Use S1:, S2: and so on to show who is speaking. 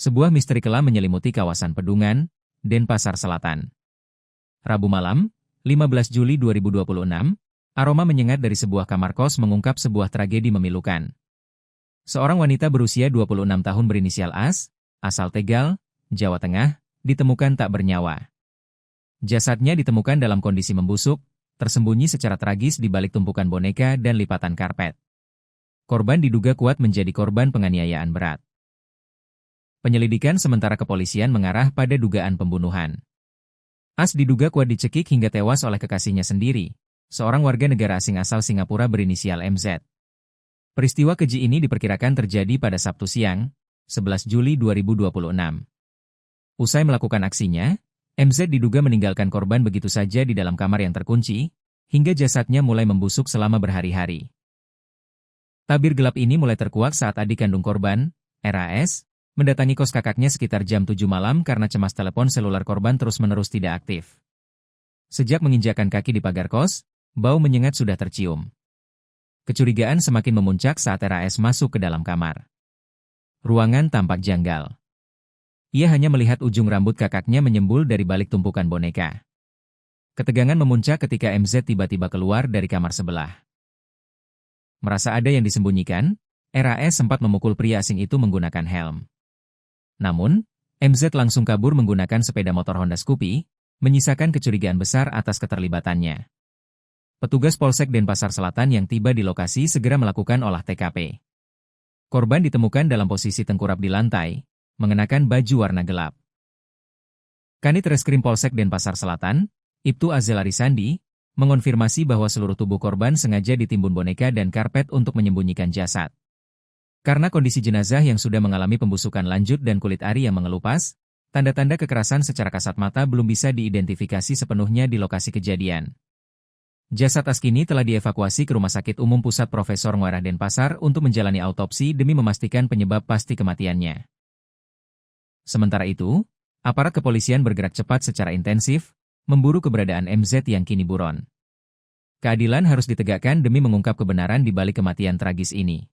S1: Sebuah misteri kelam menyelimuti kawasan Pedungan, Denpasar Selatan. Rabu malam, 15 Juli 2026, aroma menyengat dari sebuah kamar kos mengungkap sebuah tragedi memilukan. Seorang wanita berusia 26 tahun berinisial AS, asal Tegal, Jawa Tengah, ditemukan tak bernyawa. Jasadnya ditemukan dalam kondisi membusuk, tersembunyi secara tragis di balik tumpukan boneka dan lipatan karpet. Korban diduga kuat menjadi korban penganiayaan berat. Penyelidikan sementara kepolisian mengarah pada dugaan pembunuhan. AS diduga kuat dicekik hingga tewas oleh kekasihnya sendiri, seorang warga negara asing asal Singapura berinisial MZ. Peristiwa keji ini diperkirakan terjadi pada Sabtu siang, 11 Juli 2026. Usai melakukan aksinya, MZ diduga meninggalkan korban begitu saja di dalam kamar yang terkunci, hingga jasadnya mulai membusuk selama berhari-hari. Tabir gelap ini mulai terkuak saat adik kandung korban, RAS, mendatangi kos kakaknya sekitar jam 7 malam karena cemas telepon seluler korban terus-menerus tidak aktif. Sejak menginjakkan kaki di pagar kos, bau menyengat sudah tercium. Kecurigaan semakin memuncak saat RAS masuk ke dalam kamar. Ruangan tampak janggal. Ia hanya melihat ujung rambut kakaknya menyembul dari balik tumpukan boneka. Ketegangan memuncak ketika MZ tiba-tiba keluar dari kamar sebelah. Merasa ada yang disembunyikan, RAS sempat memukul pria asing itu menggunakan helm. Namun, MZ langsung kabur menggunakan sepeda motor Honda Scoopy, menyisakan kecurigaan besar atas keterlibatannya. Petugas Polsek Denpasar Selatan yang tiba di lokasi segera melakukan olah TKP. Korban ditemukan dalam posisi tengkurap di lantai, mengenakan baju warna gelap. Kanit Reskrim Polsek Denpasar Selatan, Ibtu Azel Arisandi, mengonfirmasi bahwa seluruh tubuh korban sengaja ditimbun boneka dan karpet untuk menyembunyikan jasad. Karena kondisi jenazah yang sudah mengalami pembusukan lanjut dan kulit ari yang mengelupas, tanda-tanda kekerasan secara kasat mata belum bisa diidentifikasi sepenuhnya di lokasi kejadian. Jasad AS kini telah dievakuasi ke Rumah Sakit Umum Pusat Profesor Nguarah Denpasar untuk menjalani autopsi demi memastikan penyebab pasti kematiannya. Sementara itu, aparat kepolisian bergerak cepat secara intensif, memburu keberadaan MZ yang kini buron. Keadilan harus ditegakkan demi mengungkap kebenaran di balik kematian tragis ini.